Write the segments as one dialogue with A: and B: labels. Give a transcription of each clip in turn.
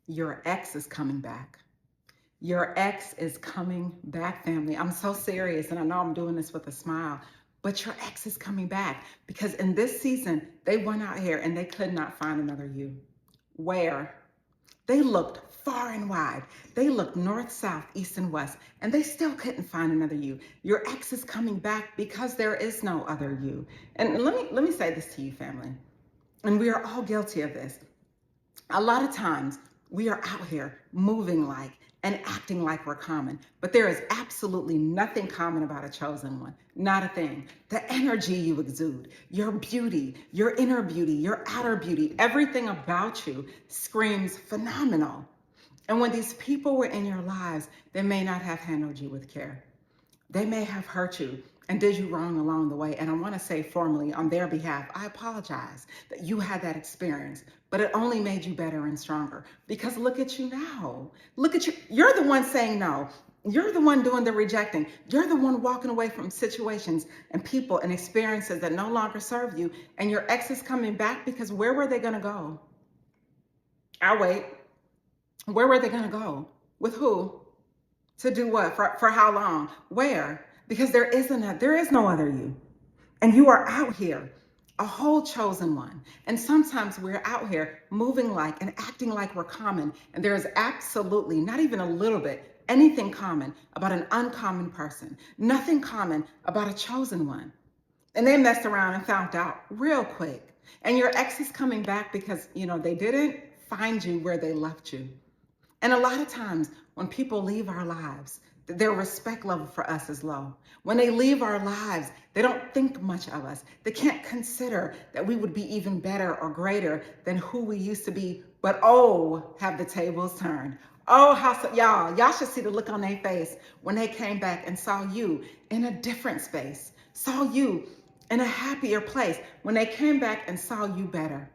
A: Your ex is coming back. Your ex is coming back, family. I'm so serious, and I know I'm doing this with a smile, but your ex is coming back because in this season, they went out here and they could not find another you. Where? They looked far and wide. They looked north, south, east, and west, and they still couldn't find another you. Your ex is coming back because there is no other you. And let me say this to you, family, and we are all guilty of this. A lot of times we are out here moving like and acting like we're common, but there is absolutely nothing common about a chosen one. Not a thing. The energy you exude, your beauty, your inner beauty, your outer beauty, everything about you screams phenomenal. And when these people were in your lives, they may not have handled you with care. They may have hurt you and did you wrong along the way. And I want to say formally on their behalf, I apologize that you had that experience, but it only made you better and stronger because look at you now. Look at you. You're the one saying no. You're the one doing the rejecting. You're the one walking away from situations and people and experiences that no longer serve you. And your ex is coming back because where were they going to go? I'll wait. Where were they going to go? With who? To do what? For how long? Where? Because there is no other you. And you are out here, a whole chosen one. And sometimes we're out here moving like and acting like we're common. And there is absolutely not even a little bit anything common about an uncommon person. Nothing common about a chosen one. And they messed around and found out real quick. And your ex is coming back because, they didn't find you where they left you. And a lot of times when people leave our lives, their respect level for us is low. When they leave our lives, they don't think much of us. They can't consider that we would be even better or greater than who we used to be. But oh, have the tables turned. Oh, y'all should see the look on their face when they came back and saw you in a different space, saw you in a happier place, when they came back and saw you better,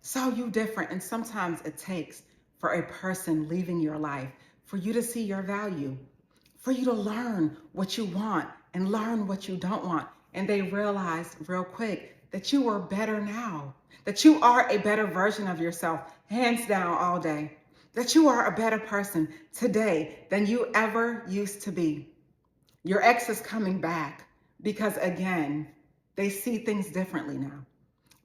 A: saw you different. And sometimes it takes for a person leaving your life for you to see your value, for you to learn what you want and learn what you don't want. And they realize real quick that you are better now, that you are a better version of yourself, hands down all day, that you are a better person today than you ever used to be. Your ex is coming back because, again, they see things differently now.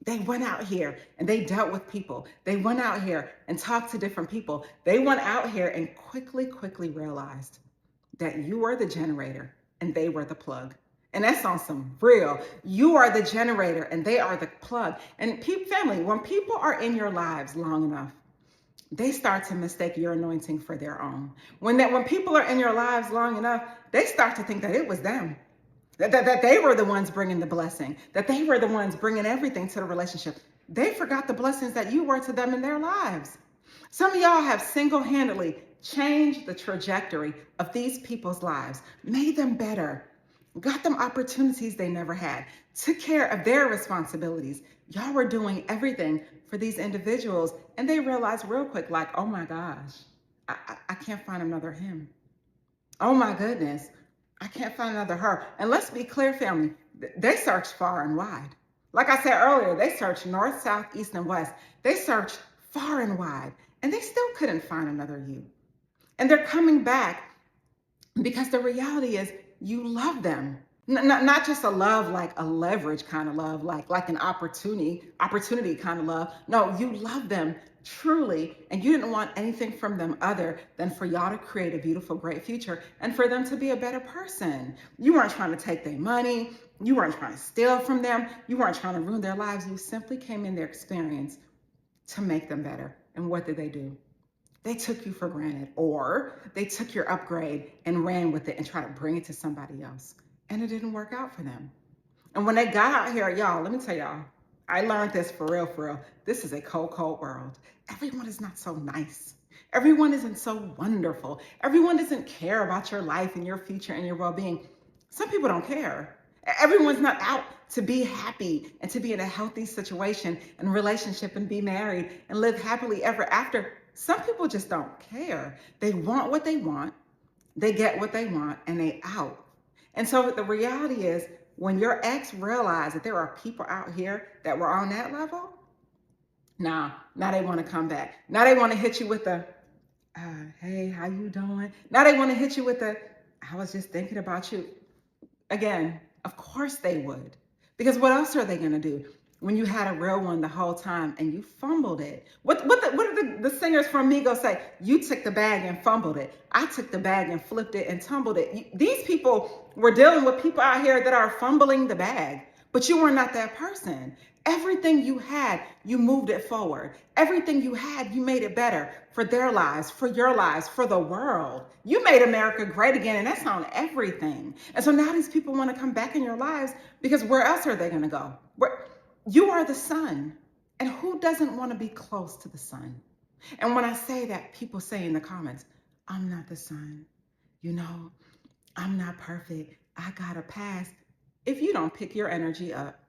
A: They went out here and they dealt with people. They went out here and talked to different people. They went out here and quickly realized that you were the generator and they were the plug. And that's on some real. You are the generator and they are the plug. And family, when people are in your lives long enough, they start to mistake your anointing for their own. When people are in your lives long enough, they start to think that it was them. That they were the ones bringing the blessing, that they were the ones bringing everything to the relationship. They forgot the blessings that you were to them in their lives. Some of y'all have single-handedly changed the trajectory of these people's lives, made them better, got them opportunities they never had, took care of their responsibilities. Y'all were doing everything for these individuals, and they realized real quick, like, oh my gosh, I can't find another him. Oh my goodness, I can't find another her. And let's be clear, family, they searched far and wide. Like I said earlier, they searched north, south, east, and west. They searched far and wide, and they still couldn't find another you. And they're coming back because the reality is you love them. Not just a love like a leverage kind of love, like an opportunity kind of love. No, you love them truly, and you didn't want anything from them other than for y'all to create a beautiful, great future and for them to be a better person. You weren't trying to take their money. You weren't trying to steal from them. You weren't trying to ruin their lives. You simply came in their experience to make them better. And what did they do? They took you for granted, or they took your upgrade and ran with it and tried to bring it to somebody else. And it didn't work out for them. And when they got out here, y'all, let me tell y'all, I learned this for real, for real. This is a cold world. Everyone is not so nice. Everyone isn't so wonderful. Everyone doesn't care about your life and your future and your well-being. Some people don't care. Everyone's not out to be happy and to be in a healthy situation and relationship and be married and live happily ever after. Some people just don't care. They want what they want. They get what they want and they out. And so the reality is, when your ex realized that there are people out here that were on that level, Now they want to come back. Now they want to hit you with the, hey, how you doing? Now they want to hit you with the, I was just thinking about you. Again, of course they would. Because what else are they going to do when you had a real one the whole time and you fumbled it? What did the singers from Migos say? You took the bag and fumbled it. I took the bag and flipped it and tumbled it. These people were dealing with people out here that are fumbling the bag, but you were not that person. Everything you had, you moved it forward. Everything you had, you made it better for their lives, for your lives, for the world. You made America great again, and that's on everything. And so now these people want to come back in your lives because where else are they going to go? You are the sun. And who doesn't want to be close to the sun? And when I say that, people say in the comments, I'm not the sun. You know, I'm not perfect. I got to pass. If you don't pick your energy up,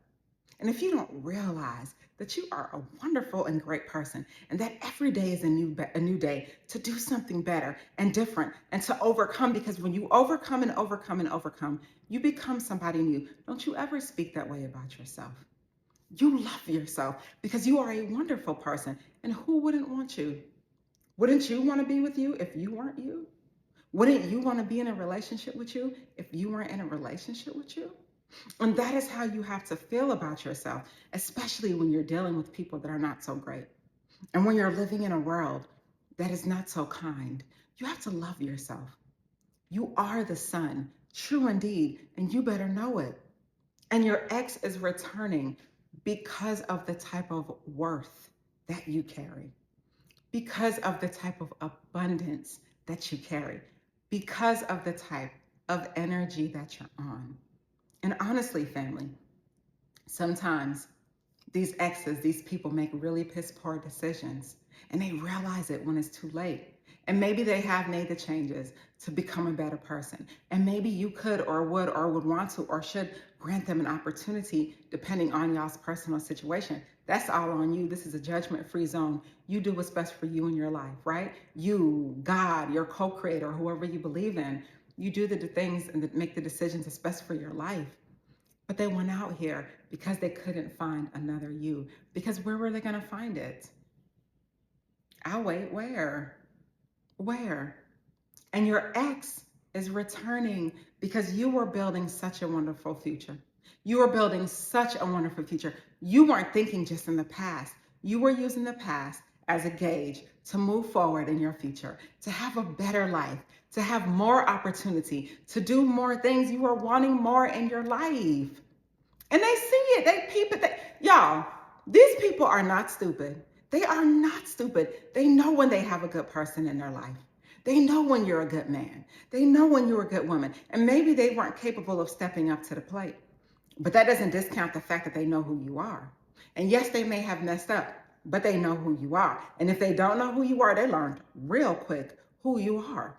A: and if you don't realize that you are a wonderful and great person, and that every day is a new day to do something better and different and to overcome, because when you overcome and overcome and overcome, you become somebody new. Don't you ever speak that way about yourself. You love yourself because you are a wonderful person. And who wouldn't want you? Wouldn't you want to be with you if you weren't you? Wouldn't you want to be in a relationship with you if you weren't in a relationship with you? And that is how you have to feel about yourself, especially when you're dealing with people that are not so great. And when you're living in a world that is not so kind, you have to love yourself. You are the sun, true indeed, and you better know it. And your ex is returning because of the type of worth that you carry, because of the type of abundance that you carry, because of the type of energy that you're on. And honestly, family, sometimes these exes, these people make really piss poor decisions and they realize it when it's too late. And maybe they have made the changes to become a better person. And maybe you could or would want to or should grant them an opportunity depending on y'all's personal situation. That's all on you. This is a judgment-free zone. You do what's best for you in your life, right? You, God, your co-creator, whoever you believe in, you do the things and make the decisions that's best for your life. But they went out here because they couldn't find another you. Because where were they going to find it? I'll wait. Where? Where? And your ex is returning because you were building such a wonderful future. You were building such a wonderful future. You weren't thinking just in the past. You were using the past as a gauge to move forward in your future, to have a better life, to have more opportunity, to do more things. You are wanting more in your life. And they see it, they peep it. Y'all, these people are not stupid. They are not stupid. They know when they have a good person in their life. They know when you're a good man. They know when you're a good woman. And maybe they weren't capable of stepping up to the plate. But that doesn't discount the fact that they know who you are. And yes, they may have messed up, but they know who you are. And if they don't know who you are, they learned real quick who you are.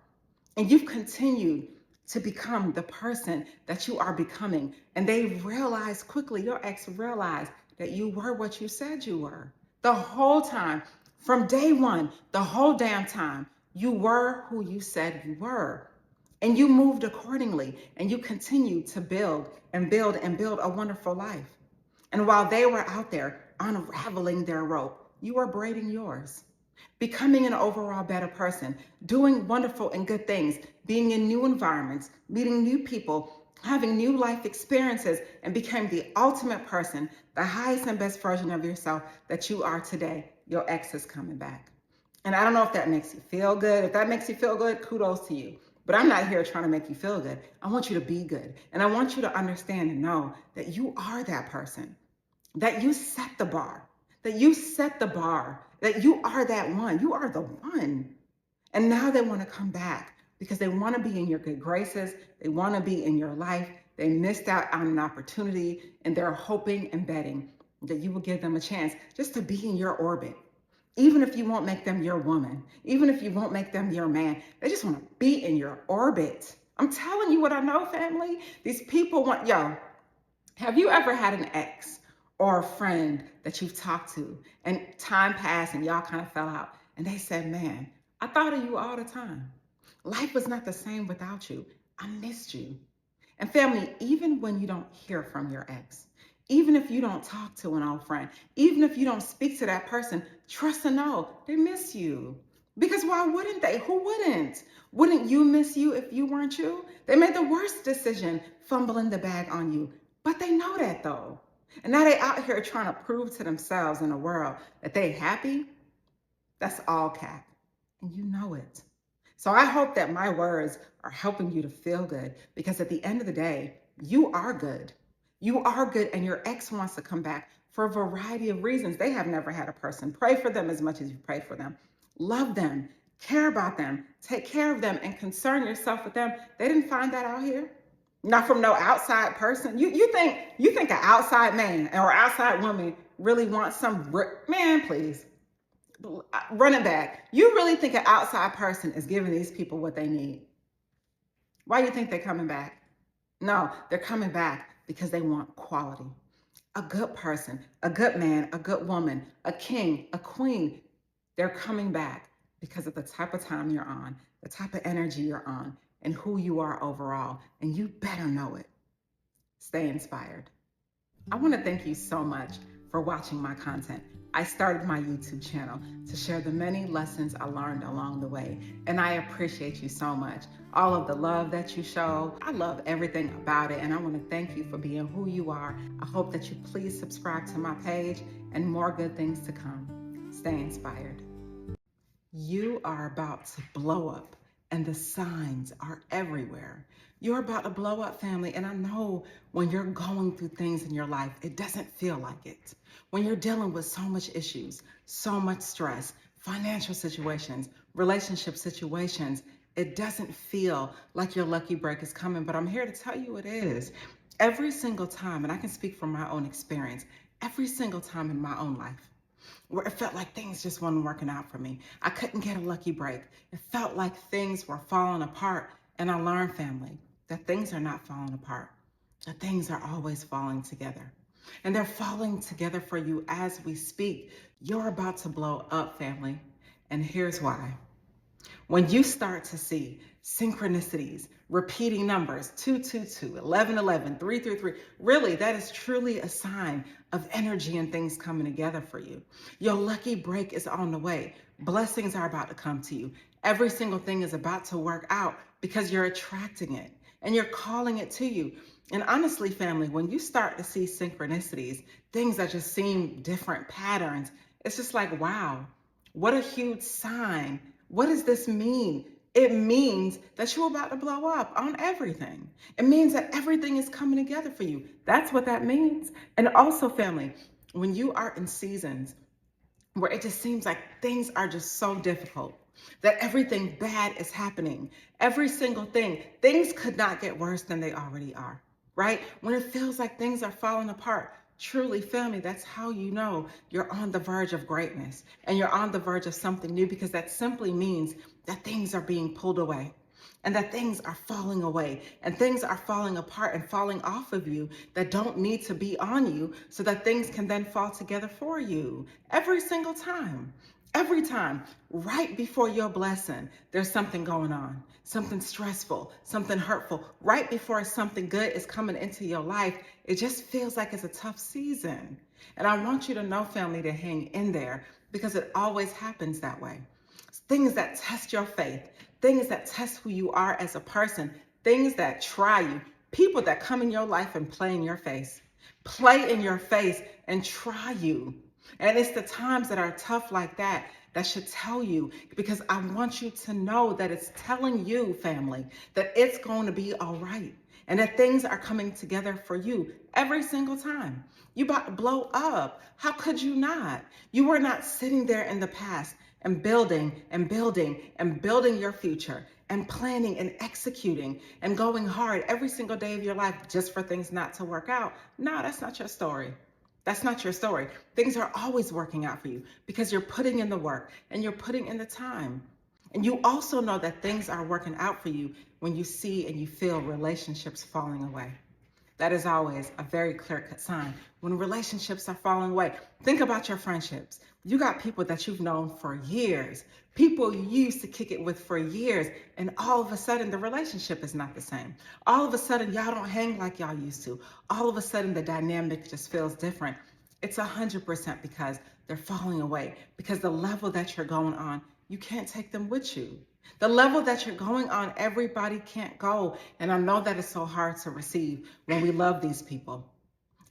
A: And you've continued to become the person that you are becoming. And they realized quickly, your ex realized that you were what you said you were. The whole time, from day one, the whole damn time, you were who you said you were. And you moved accordingly, and you continued to build and build and build a wonderful life. And while they were out there unraveling their rope, you were braiding yours, becoming an overall better person, doing wonderful and good things, being in new environments, meeting new people, having new life experiences, and became the ultimate person, the highest and best version of yourself that you are today. Your ex is coming back. And I don't know if that makes you feel good. If that makes you feel good, kudos to you. But I'm not here trying to make you feel good. I want you to be good. And I want you to understand and know that you are that person, that you set the bar, that you set the bar, that you are that one. You are the one. And now they want to come back because they want to be in your good graces. They want to be in your life. They missed out on an opportunity and they're hoping and betting that you will give them a chance just to be in your orbit. Even if you won't make them your woman, even if you won't make them your man, they just want to be in your orbit. I'm telling you what I know, family. These people want, yo, have you ever had an ex or a friend that you've talked to and time passed and y'all kind of fell out and they said, man, I thought of you all the time. Life was not the same without you. I missed you. And family, even when you don't hear from your ex, Even if you don't talk to an old friend, even if you don't speak to that person, trust and know they miss you. Because why wouldn't they? Who wouldn't? Wouldn't you miss you if you weren't you? They made the worst decision fumbling the bag on you. But they know that though. And now they out here trying to prove to themselves in the world that they happy. That's all cap. And you know it. So I hope that my words are helping you to feel good, because at the end of the day, you are good. You are good, and your ex wants to come back for a variety of reasons. They have never had a person pray for them as much as you pray for them. Love them, care about them, take care of them, and concern yourself with them. They didn't find that out here. Not from no outside person. You think an outside man or outside woman really wants some man, please. Run it back. You really think an outside person is giving these people what they need? Why do you think they're coming back? No, they're coming back because they want quality. A good person, a good man, a good woman, a king, a queen. They're coming back because of the type of time you're on, the type of energy you're on, and who you are overall. And you better know it. Stay inspired. I want to thank you so much for watching my content. I started my YouTube channel to share the many lessons I learned along the way, and I appreciate you so much. All of the love that you show, I love everything about it, and I want to thank you for being who you are. I hope that you please subscribe to my page, and more good things to come. Stay inspired. You are about to blow up, and the signs are everywhere. You're about to blow up, family, and I know when you're going through things in your life, it doesn't feel like it. When you're dealing with so much issues, so much stress, financial situations, relationship situations, it doesn't feel like your lucky break is coming, but I'm here to tell you it is. Every single time, and I can speak from my own experience, every single time in my own life, where it felt like things just weren't working out for me. I couldn't get a lucky break. It felt like things were falling apart. And I learned, family, that things are not falling apart, that things are always falling together. And they're falling together for you as we speak. You're about to blow up, family. And here's why. When you start to see synchronicities, repeating numbers, 222, 1111, 333, really, that is truly a sign of energy and things coming together for you. Your lucky break is on the way. Blessings are about to come to you. Every single thing is about to work out because you're attracting it and you're calling it to you. And honestly, family, when you start to see synchronicities, things that just seem different patterns, it's just like, wow, what a huge sign. What does this mean? It means that you're about to blow up on everything. It means that everything is coming together for you. That's what that means. And also, family, when you are in seasons where it just seems like things are just so difficult, that everything bad is happening, every single thing, things could not get worse than they already are, right? When it feels like things are falling apart, truly, family, that's how you know you're on the verge of greatness and you're on the verge of something new, because that simply means that things are being pulled away and that things are falling away and things are falling apart and falling off of you that don't need to be on you, so that things can then fall together for you every single time. Every time, right before your blessing, there's something going on, something stressful, something hurtful. Right before something good is coming into your life, it just feels like it's a tough season. And I want you to know, family, to hang in there, because it always happens that way. Things that test your faith, things that test who you are as a person, things that try you, people that come in your life and play in your face and try you. And it's the times that are tough like that that should tell you, because I want you to know that it's telling you, family, that it's going to be all right and that things are coming together for you every single time. You about to blow up. How could you not? You were not sitting there in the past and building and building and building your future and planning and executing and going hard every single day of your life just for things not to work out. No, that's not your story. That's not your story. Things are always working out for you because you're putting in the work and you're putting in the time. And you also know that things are working out for you when you see and you feel relationships falling away. That is always a very clear-cut sign when relationships are falling away. Think about your friendships. You got people that you've known for years, People you used to kick it with for years, and all of a sudden the relationship is not the same. All of a sudden y'all don't hang like y'all used to. All of a sudden the dynamic just feels different. It's 100% because they're falling away, because the level that you're going on, you can't take them with you. The level that you're going on, everybody can't go. And I know that it's so hard to receive when we love these people.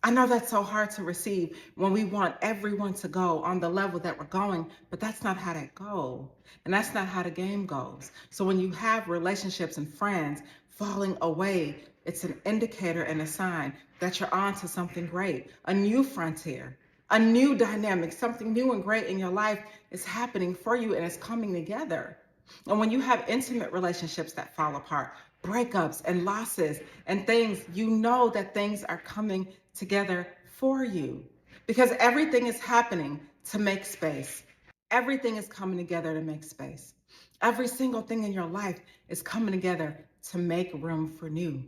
A: I know that's so hard to receive when we want everyone to go on the level that we're going, but that's not how that goes. And that's not how the game goes. So when you have relationships and friends falling away, it's an indicator and a sign that you're on to something great, a new frontier, a new dynamic, something new and great in your life is happening for you and it's coming together. And when you have intimate relationships that fall apart, breakups and losses and things, you know that things are coming together for you because everything is happening to make space. Everything is coming together to make space. Every single thing in your life is coming together to make room for new.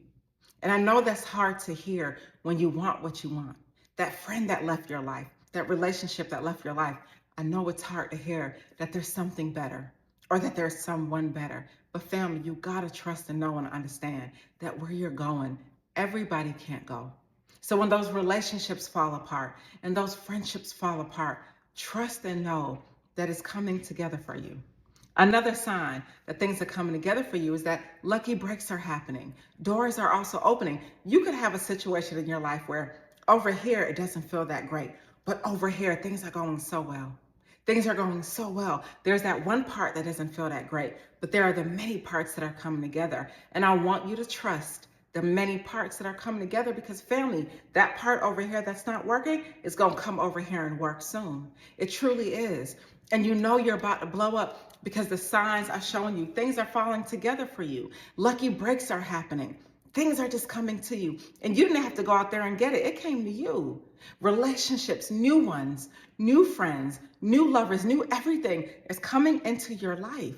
A: And I know that's hard to hear when you want what you want. That friend that left your life, that relationship that left your life, I know it's hard to hear that there's something better or that there's someone better. But family, you gotta trust and know and understand that where you're going, everybody can't go. So when those relationships fall apart and those friendships fall apart, trust and know that it's coming together for you. Another sign that things are coming together for you is that lucky breaks are happening. Doors are also opening. You could have a situation in your life where over here it doesn't feel that great, but over here things are going so well. Things are going so well. There's that one part that doesn't feel that great, but there are the many parts that are coming together. And I want you to trust the many parts that are coming together because family, that part over here that's not working is going to come over here and work soon. It truly is. And you know you're about to blow up because the signs are showing you things are falling together for you. Lucky breaks are happening. Things are just coming to you. And you didn't have to go out there and get it. It came to you. Relationships, new ones, new friends, new lovers, new everything is coming into your life.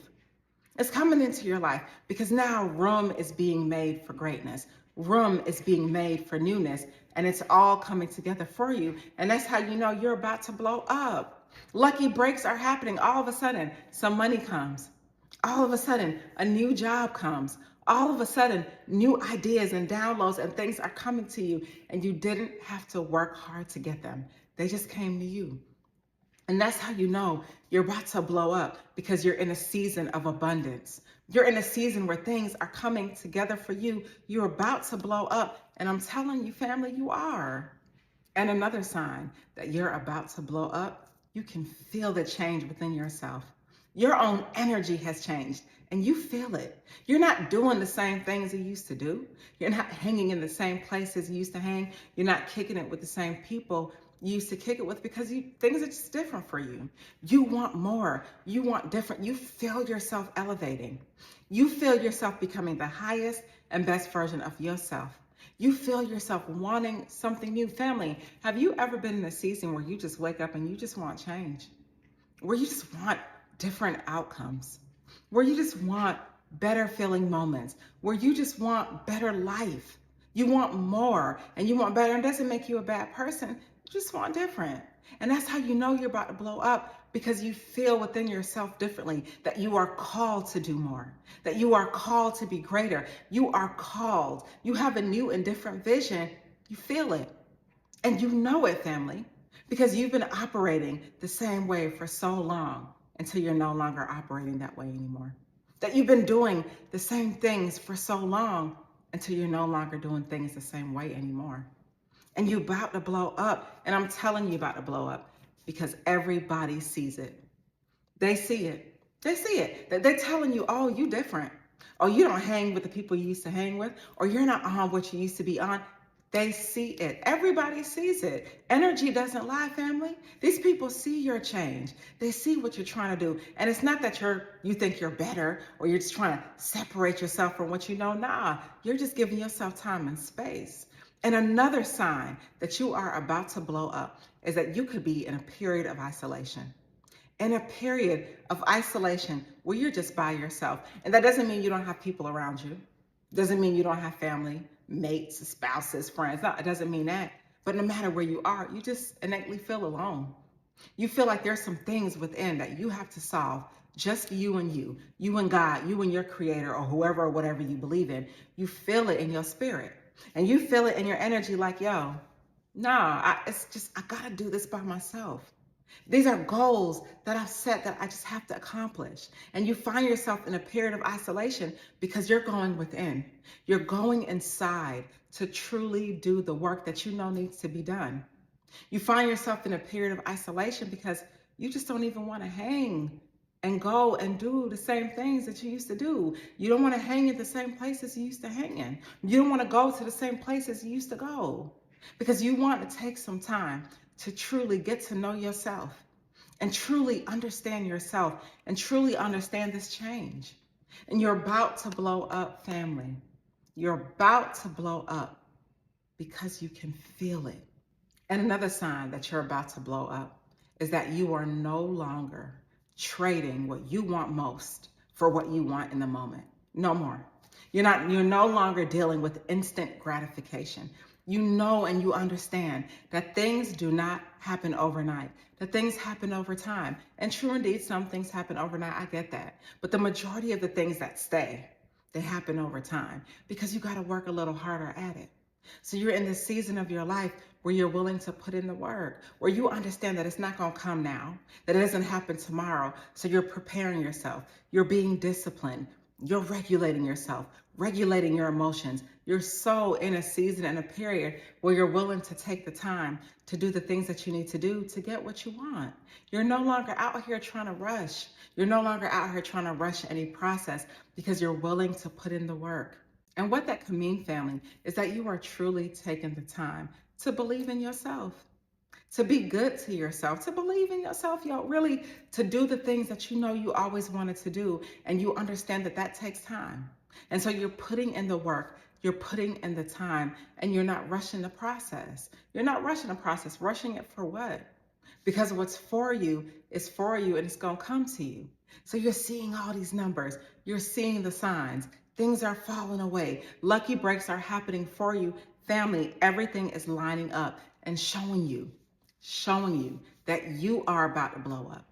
A: It's coming into your life because now room is being made for greatness. Room is being made for newness, and it's all coming together for you. And that's how you know you're about to blow up. Lucky breaks are happening. All of a sudden, some money comes. All of a sudden, a new job comes. All of a sudden, new ideas and downloads and things are coming to you, and you didn't have to work hard to get them. They just came to you. And that's how you know you're about to blow up because you're in a season of abundance. You're in a season where things are coming together for you. You're about to blow up. And I'm telling you, family, you are. And another sign that you're about to blow up, you can feel the change within yourself. Your own energy has changed and you feel it. You're not doing the same things you used to do. You're not hanging in the same places you used to hang. You're not kicking it with the same people you used to kick it with because things are just different for you. You want more. You want different. You feel yourself elevating. You feel yourself becoming the highest and best version of yourself. You feel yourself wanting something new. Family, have you ever been in a season where you just wake up and you just want change? Where you just want different outcomes? Where you just want better feeling moments? Where you just want better life? You want more and you want better. And it doesn't make you a bad person. You just want different. And that's how you know you're about to blow up because you feel within yourself differently that you are called to do more, that you are called to be greater. You are called. You have a new and different vision. You feel it. And you know it, family, because you've been operating the same way for so long until you're no longer operating that way anymore. That you've been doing the same things for so long until you're no longer doing things the same way anymore. And you're about to blow up. And I'm telling you about to blow up because everybody sees it. They see it. They see it. They're telling you, oh, you different. Oh, you don't hang with the people you used to hang with, or you're not on what you used to be on. They see it. Everybody sees it. Energy doesn't lie, family. These people see your change. They see what you're trying to do. And it's not that you think you're better or you're just trying to separate yourself from what you know. Nah, you're just giving yourself time and space. And another sign that you are about to blow up is that you could be in a period of isolation. In a period of isolation where you're just by yourself. And that doesn't mean you don't have people around you. Doesn't mean you don't have family, mates, spouses, friends. No, it doesn't mean that. But no matter where you are, you just innately feel alone. You feel like there's some things within that you have to solve just you and you and God, you and your creator or whoever or whatever you believe in, you feel it in your spirit and you feel it in your energy like, yo, nah, it's just, I gotta do this by myself. These are goals that I've set that I just have to accomplish. And you find yourself in a period of isolation because you're going within. You're going inside to truly do the work that you know needs to be done. You find yourself in a period of isolation because you just don't even want to hang and go and do the same things that you used to do. You don't want to hang in the same places you used to hang in. You don't want to go to the same places you used to go because you want to take some time to truly get to know yourself and truly understand yourself and truly understand this change. And you're about to blow up, family. You're about to blow up because you can feel it. And another sign that you're about to blow up is that you are no longer trading what you want most for what you want in the moment. No more. You're no longer dealing with instant gratification. You know and you understand that things do not happen overnight, that things happen over time. And true indeed, some things happen overnight. I get that. But the majority of the things that stay, they happen over time because you got to work a little harder at it. So you're in this season of your life where you're willing to put in the work, where you understand that it's not going to come now, that it doesn't happen tomorrow. So you're preparing yourself. You're being disciplined. You're regulating yourself, regulating your emotions. You're so in a season and a period where you're willing to take the time to do the things that you need to do to get what you want. You're no longer out here trying to rush. You're no longer out here trying to rush any process because you're willing to put in the work. And what that can mean, family, is that you are truly taking the time to believe in yourself, to be good to yourself, to believe in yourself, really to do the things that you know you always wanted to do. And you understand that that takes time. And so you're putting in the work, you're putting in the time, and you're not rushing the process. You're not rushing the process. Rushing it for what? Because what's for you is for you and it's going to come to you. So you're seeing all these numbers. You're seeing the signs. Things are falling away. Lucky breaks are happening for you. Family, everything is lining up and showing you that you are about to blow up.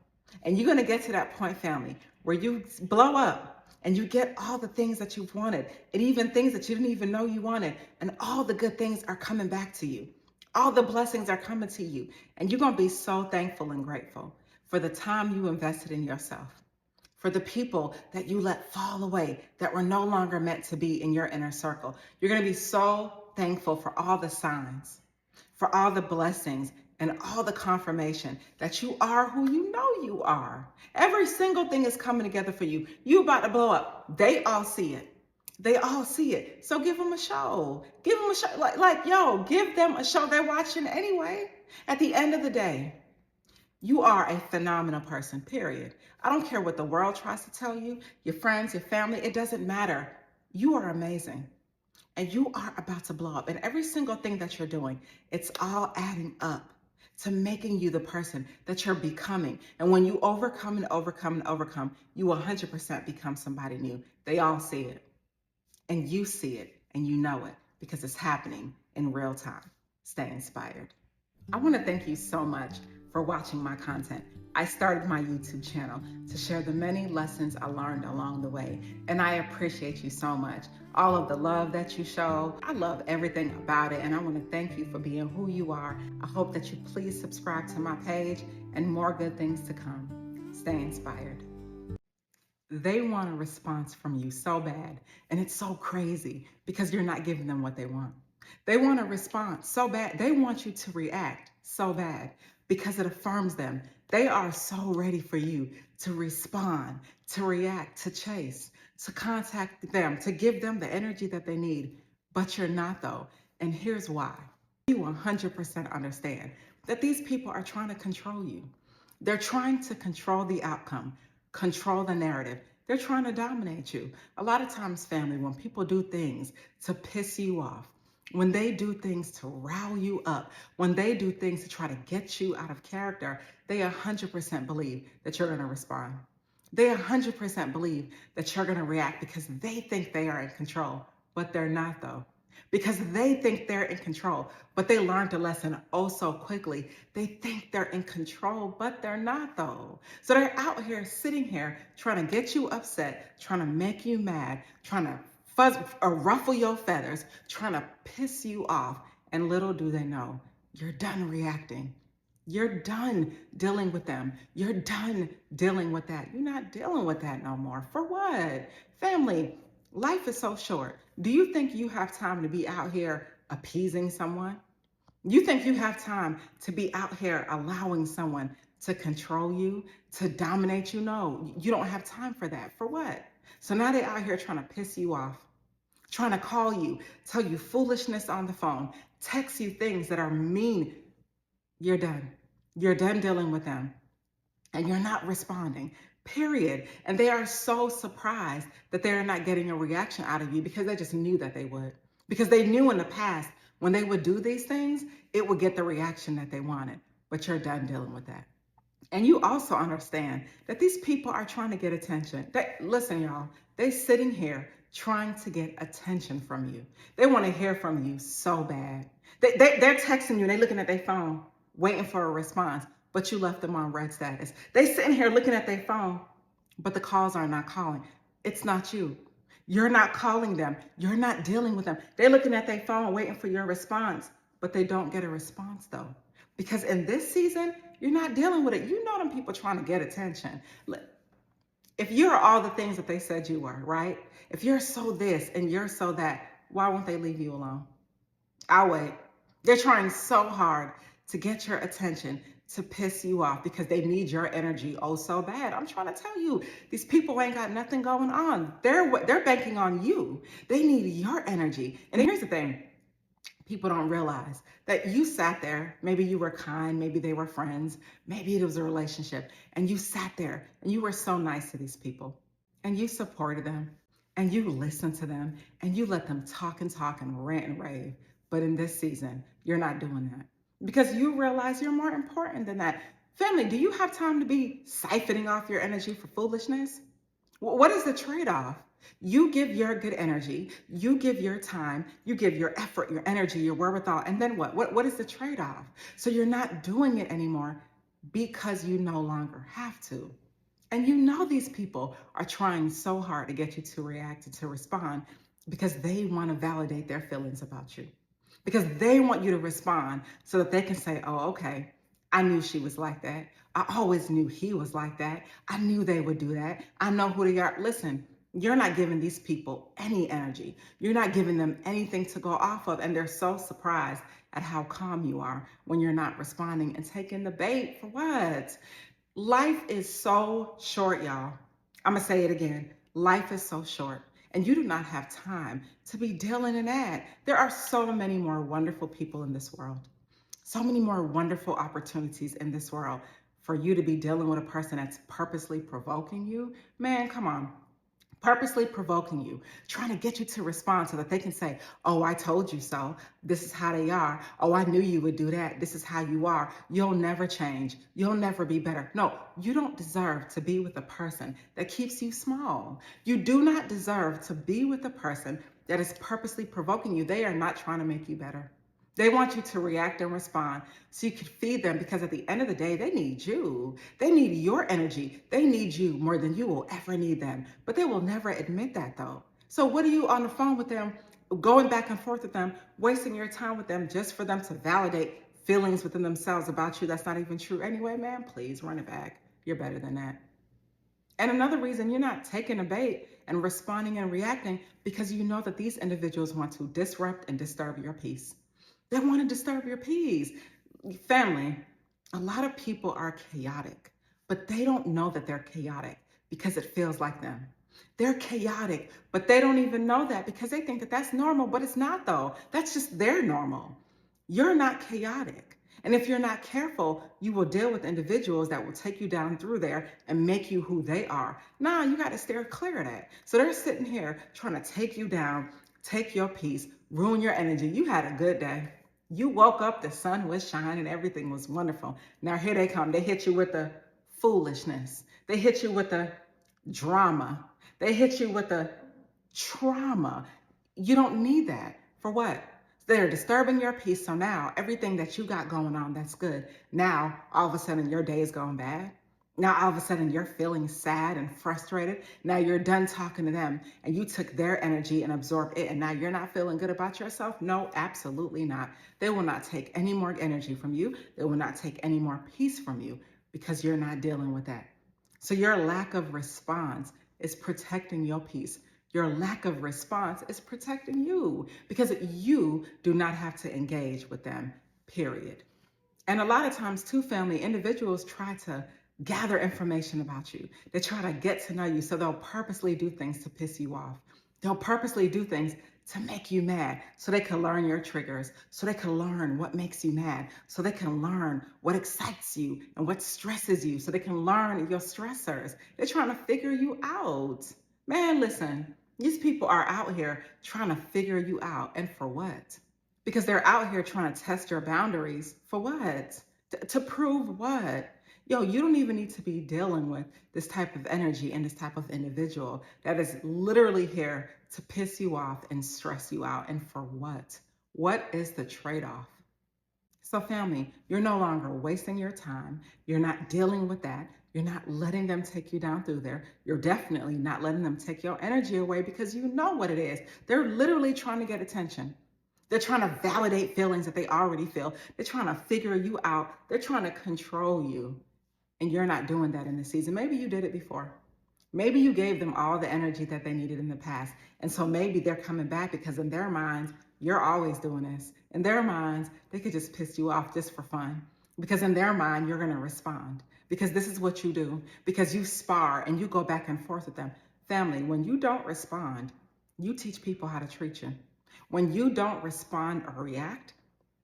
A: And you're going to get to that point, family, where you blow up and you get all the things that you've wanted and even things that you didn't even know you wanted. And all the good things are coming back to you. All the blessings are coming to you. And you're going to be so thankful and grateful for the time you invested in yourself, for the people that you let fall away that were no longer meant to be in your inner circle. You're going to be so thankful for all the signs, for all the blessings, and all the confirmation that you are who you know you are. Every single thing is coming together for you. You about to blow up. They all see it. They all see it. So give them a show. Give them a show. Yo, give them a show. They're watching anyway. At the end of the day, you are a phenomenal person, period. I don't care what the world tries to tell you, your friends, your family, it doesn't matter. You are amazing. And you are about to blow up. And every single thing that you're doing, it's all adding up to making you the person that you're becoming. And when you overcome and overcome and overcome, you 100% become somebody new. They all see it. And you see it and you know it because it's happening in real time. Stay inspired. I want to thank you so much for watching my content. I started my YouTube channel to share the many lessons I learned along the way, and I appreciate you so much. All of the love that you show, I love everything about it, and I want to thank you for being who you are. I hope that you please subscribe to my page and more good things to come. Stay inspired. They want a response from you so bad, and it's so crazy because you're not giving them what they want. They want a response so bad. They want you to react so bad because it affirms them. They are so ready for you to respond, to react, to chase, to contact them, to give them the energy that they need. But you're not, though. And here's why. You 100% understand that these people are trying to control you. They're trying to control the outcome, control the narrative. They're trying to dominate you. A lot of times, family, when people do things to piss you off, when they do things to rile you up, when they do things to try to get you out of character, they 100% believe that you're going to respond. They 100% believe that you're going to react because they think they are in control, but they're not, though. because they think they're in control, but they learned a lesson oh so quickly. They think they're in control, but they're not though. So they're out here sitting here trying to get you upset, trying to make you mad, trying to fuzz or ruffle your feathers, trying to piss you off. And little do they know, you're done reacting. You're done dealing with them. You're done dealing with that. You're not dealing with that no more. For what? Family, life is so short. Do you think you have time to be out here appeasing someone? You think you have time to be out here allowing someone to control you, to dominate you? No, you don't have time for that. For what? So now they're out here trying to piss you off, trying to call you, tell you foolishness on the phone, text you things that are mean. You're done. You're done dealing with them and you're not responding, period. And they are so surprised that they're not getting a reaction out of you because they just knew that they would. Because they knew in the past when they would do these things, it would get the reaction that they wanted. But you're done dealing with that. And you also understand that these people are trying to get attention. Listen, y'all, they're sitting here trying to get attention from you. They want to hear from you so bad. They're texting you, they're looking at their phone, waiting for a response, but you left them on red status. They sitting here looking at their phone, but the calls are not calling. It's not you. You're not calling them. You're not dealing with them. They're looking at their phone, waiting for your response, but they don't get a response though. Because in this season, you're not dealing with it. You know them people trying to get attention. If you're all the things that they said you were, right? If you're so this and you're so that, why won't they leave you alone? I'll wait. They're trying so hard to get your attention, to piss you off because they need your energy oh so bad. I'm trying to tell you, these people ain't got nothing going on. They're banking on you. They need your energy. And here's the thing. People don't realize that you sat there, maybe you were kind, maybe they were friends, maybe it was a relationship, and you sat there and you were so nice to these people and you supported them and you listened to them and you let them talk and rant and rave. But in this season, you're not doing that because you realize you're more important than that. Family, do you have time to be siphoning off your energy for foolishness? What is the trade-off? You give your good energy, you give your time, you give your effort, your energy, your wherewithal, and then what? What is the trade-off? So you're not doing it anymore because you no longer have to. And you know these people are trying so hard to get you to react and to respond because they want to validate their feelings about you. Because they want you to respond so that they can say, oh, okay, I knew she was like that. I always knew he was like that. I knew they would do that. I know who they are. Listen, you're not giving these people any energy. You're not giving them anything to go off of. And they're so surprised at how calm you are when you're not responding and taking the bait for what? Life is so short, y'all. I'm going to say it again. Life is so short. And you do not have time to be dealing in that. There are so many more wonderful people in this world. So many more wonderful opportunities in this world for you to be dealing with a person that's purposely provoking you. Man, come on. Purposely provoking you, trying to get you to respond so that they can say, oh, I told you so. This is how they are. Oh, I knew you would do that. This is how you are. You'll never change. You'll never be better. No, you don't deserve to be with a person that keeps you small. You do not deserve to be with a person that is purposely provoking you. They are not trying to make you better. They want you to react and respond so you can feed them because at the end of the day, they need you. They need your energy. They need you more than you will ever need them. But they will never admit that though. So what are you on the phone with them, going back and forth with them, wasting your time with them just for them to validate feelings within themselves about you that's not even true anyway, man? Please run it back. You're better than that. And another reason you're not taking a bait and responding and reacting because you know that these individuals want to disrupt and disturb your peace. They want to disturb your peace. Family, a lot of people are chaotic, but they don't know that they're chaotic because it feels like them. They're chaotic, but they don't even know that because they think that that's normal, but it's not though. That's just their normal. You're not chaotic. And if you're not careful, you will deal with individuals that will take you down through there and make you who they are. Nah, you got to steer clear of that. So they're sitting here trying to take you down, take your peace, ruin your energy. You had a good day. You woke up, the sun was shining, everything was wonderful. Now here they come. They hit you with the foolishness. They hit you with the drama. They hit you with the trauma. You don't need that. For what? They're disturbing your peace. So now everything that you got going on that's good, now all of a sudden your day is going bad. Now all of a sudden you're feeling sad and frustrated. Now you're done talking to them and you took their energy and absorbed it, and now you're not feeling good about yourself? No, absolutely not. They will not take any more energy from you. They will not take any more peace from you because you're not dealing with that. So your lack of response is protecting your peace. Your lack of response is protecting you because you do not have to engage with them, period. And a lot of times, too, family, individuals try to gather information about you. They try to get to know you. So they'll purposely do things to piss you off. They'll purposely do things to make you mad so they can learn your triggers, so they can learn what makes you mad, so they can learn what excites you and what stresses you, so they can learn your stressors. They're trying to figure you out. Man, listen, these people are out here trying to figure you out. And for what? Because they're out here trying to test your boundaries. For what? To prove what? Yo, you don't even need to be dealing with this type of energy and this type of individual that is literally here to piss you off and stress you out. And for what? What is the trade-off? So family, you're no longer wasting your time. You're not dealing with that. You're not letting them take you down through there. You're definitely not letting them take your energy away because you know what it is. They're literally trying to get attention. They're trying to validate feelings that they already feel. They're trying to figure you out. They're trying to control you. And you're not doing that in this season. Maybe you did it before. Maybe you gave them all the energy that they needed in the past. And so maybe they're coming back because in their minds, you're always doing this. In their minds, they could just piss you off just for fun. Because in their mind, you're going to respond. Because this is what you do. Because you spar and you go back and forth with them. Family, when you don't respond, you teach people how to treat you. When you don't respond or react,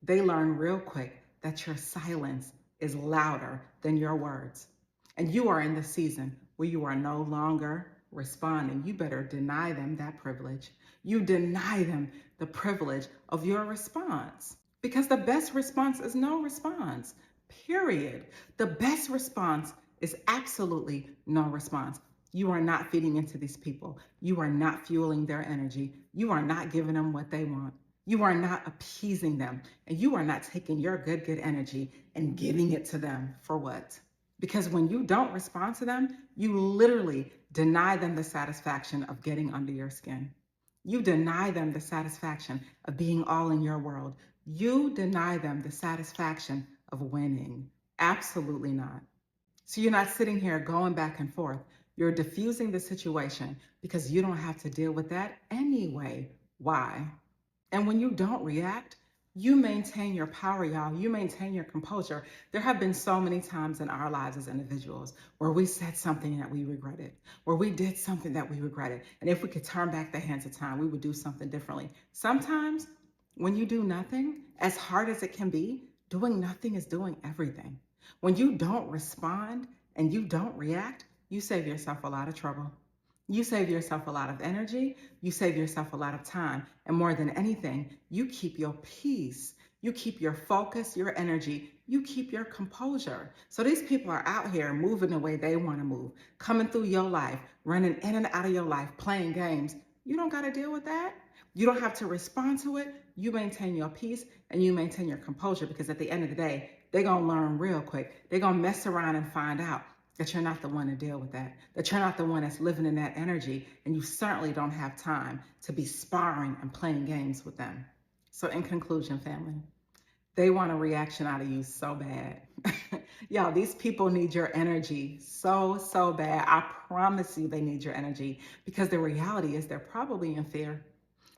A: they learn real quick that your silence is louder than your words. And you are in the season where you are no longer responding. You better deny them that privilege. You deny them the privilege of your response. Because the best response is no response, period. The best response is absolutely no response. You are not feeding into these people. You are not fueling their energy. You are not giving them what they want. You are not appeasing them. And you are not taking your good energy and giving it to them for what? Because when you don't respond to them, you literally deny them the satisfaction of getting under your skin. You deny them the satisfaction of being all in your world. You deny them the satisfaction of winning. Absolutely not. So you're not sitting here going back and forth. You're diffusing the situation because you don't have to deal with that anyway. Why? And when you don't react, you maintain your power, y'all. You maintain your composure. There have been so many times in our lives as individuals where we said something that we regretted, where we did something that we regretted. And if we could turn back the hands of time, we would do something differently. Sometimes when you do nothing, as hard as it can be, doing nothing is doing everything. When you don't respond and you don't react, you save yourself a lot of trouble. You save yourself a lot of energy. You save yourself a lot of time. And more than anything, you keep your peace. You keep your focus, your energy. You keep your composure. So these people are out here moving the way they want to move, coming through your life, running in and out of your life, playing games. You don't got to deal with that. You don't have to respond to it. You maintain your peace and you maintain your composure because at the end of the day, they're going to learn real quick. They're going to mess around and find out that you're not the one to deal with that you're not the one that's living in that energy, and you certainly don't have time to be sparring and playing games with them. So in conclusion, family, they want a reaction out of you so bad. Y'all, these people need your energy so bad. I promise you they need your energy because the reality is they're probably in fear.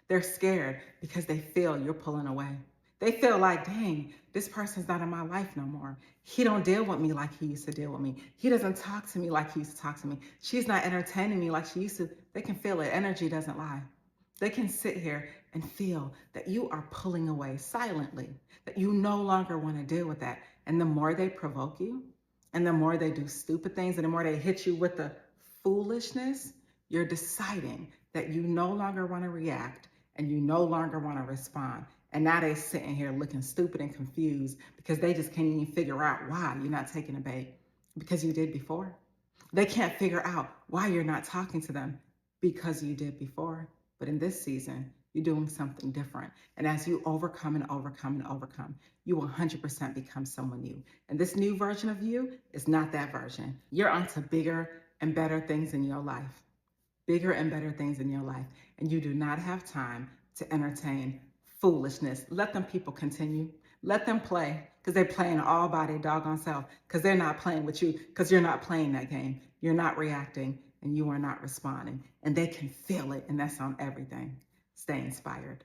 A: They're scared because they feel you're pulling away. They feel like, dang, this person's not in my life no more. He don't deal with me like he used to deal with me. He doesn't talk to me like he used to talk to me. She's not entertaining me like she used to. They can feel it. Energy doesn't lie. They can sit here and feel that you are pulling away silently, that you no longer want to deal with that. And the more they provoke you, and the more they do stupid things, and the more they hit you with the foolishness, you're deciding that you no longer want to react and you no longer want to respond. And now they're sitting here looking stupid and confused because they just can't even figure out why you're not taking a bait because you did before. They can't figure out why you're not talking to them because you did before. But in this season, You're doing something different. And as you overcome and overcome and overcome, you will 100% become someone new. And this new version of you is not that version. You're onto bigger and better things in your life. Bigger and better things in your life. And you do not have time to entertain foolishness. Let them people continue. Let them play, because they're playing all by their doggone self, because they're not playing with you, because you're not playing that game. You're not reacting, and you are not responding. And they can feel it, and that's on everything. Stay inspired.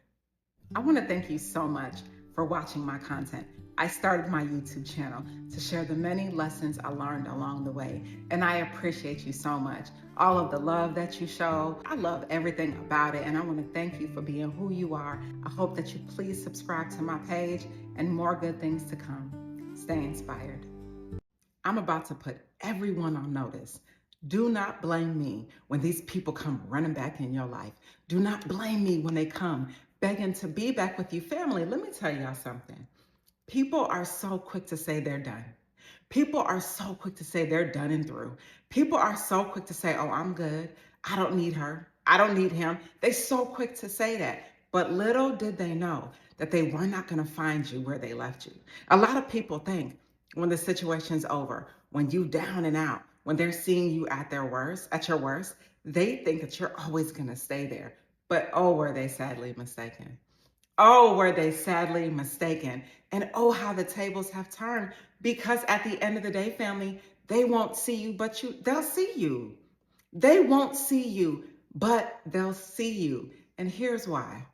A: I want to thank you so much for watching my content. I started my YouTube channel to share the many lessons I learned along the way, and I appreciate you so much. All of the love that you show, I love everything about it, and I want to thank you for being who you are. I hope that you please subscribe to my page and more good things to come. Stay inspired. I'm about to put everyone on notice. Do not blame me when these people come running back in your life. Do not blame me when they come begging to be back with you. Family, let me tell y'all something. People are so quick to say they're done. People are so quick to say they're done and through. People are so quick to say, oh, I'm good. I don't need her. I don't need him. They're so quick to say that. But little did they know that they were not going to find you where they left you. A lot of people think when the situation's over, when you down and out, when they're seeing you at your worst, they think that you're always going to stay there. But oh, were they sadly mistaken. Oh, were they sadly mistaken. And oh, how the tables have turned, because at the end of the day, family, they won't see you, but they'll see you. They won't see you, but they'll see you. And here's why.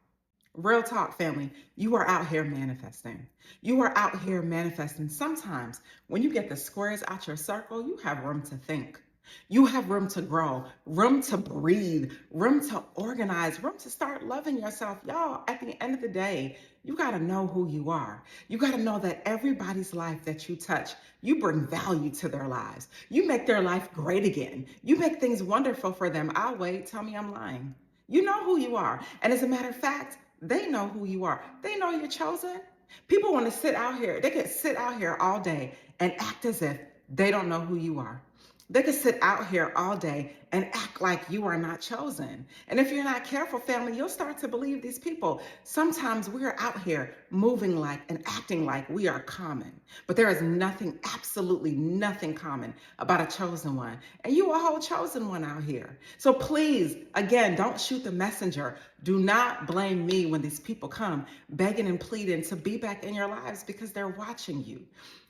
A: Real talk, family, you are out here manifesting. You are out here manifesting. Sometimes when you get the squares out your circle, you have room to think. You have room to grow, room to breathe, room to organize, room to start loving yourself. Y'all, at the end of the day, you got to know who you are. You got to know that everybody's life that you touch, you bring value to their lives. You make their life great again. You make things wonderful for them. I'll wait. Tell me I'm lying. You know who you are. And as a matter of fact, they know who you are. They know you're chosen. People want to sit out here. They can sit out here all day and act as if they don't know who you are. They can sit out here all day and act like you are not chosen. And if you're not careful, family, you'll start to believe these people. Sometimes we're out here moving like and acting like we are common, but there is nothing, absolutely nothing common about a chosen one. And you are a whole chosen one out here. So please, again, don't shoot the messenger. Do not blame me when these people come begging and pleading to be back in your lives, because they're watching you.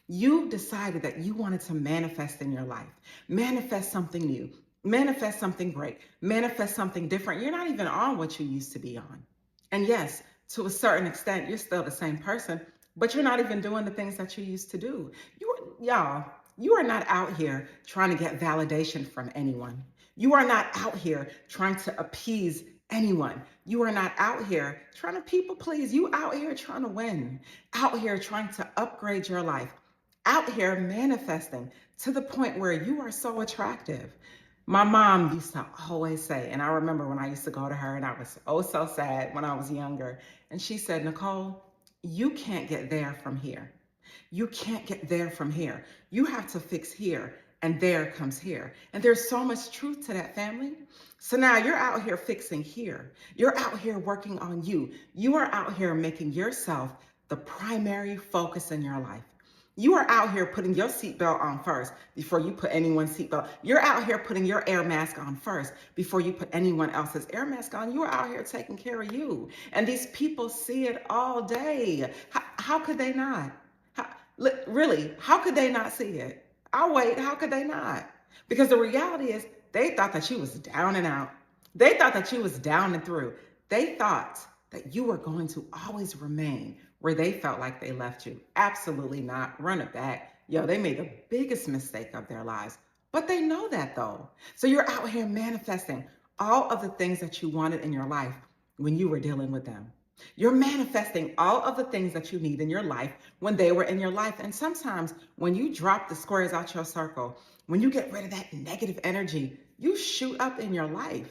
A: You decided that you wanted to manifest in your life, manifest something new, manifest something great, manifest something different. You're not even on what you used to be on. And yes, to a certain extent, you're still the same person, but you're not even doing the things that you used to do. Y'all, you are not out here trying to get validation from anyone. You are not out here trying to appease anyone. You are not out here trying to people please. You out here trying to win, out here trying to upgrade your life, out here manifesting to the point where you are so attractive. My mom used to always say, and I remember when I used to go to her and I was oh so sad when I was younger, and she said, Nicole, you can't get there from here. You can't get there from here. You have to fix here, and there comes here. And there's so much truth to that, family. So now you're out here fixing here. You're out here working on you. You are out here making yourself the primary focus in your life. You are out here putting your seatbelt on first before you put anyone's seatbelt. You're out here putting your air mask on first before you put anyone else's air mask on. You are out here taking care of you. And these people see it all day. How could they not? Really, how could they not see it? I'll wait. How could they not? Because the reality is they thought that you was down and out. They thought that you was down and through. They thought that you were going to always remain where they felt like they left you. Absolutely not. Run it back. Yo, they made the biggest mistake of their lives. But they know that though. So you're out here manifesting all of the things that you wanted in your life when you were dealing with them. You're manifesting all of the things that you need in your life when they were in your life. And sometimes when you drop the squares out your circle, when you get rid of that negative energy, you shoot up in your life.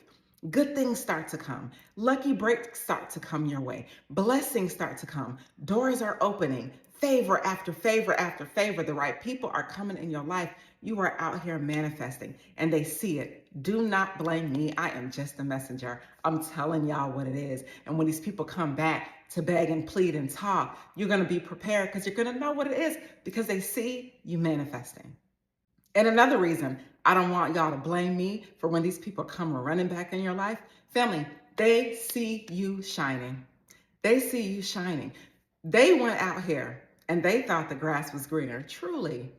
A: Good things start to come. Lucky breaks start to come your way. Blessings start to come. Doors are opening. Favor after favor after favor. The right people are coming in your life. You are out here manifesting and they see it. Do not blame me. I am just a messenger. I'm telling y'all what it is. And when these people come back to beg and plead and talk, you're going to be prepared because you're going to know what it is because they see you manifesting. And another reason I don't want y'all to blame me for when these people come running back in your life. Family, they see you shining. They see you shining. They went out here and they thought the grass was greener. Truly.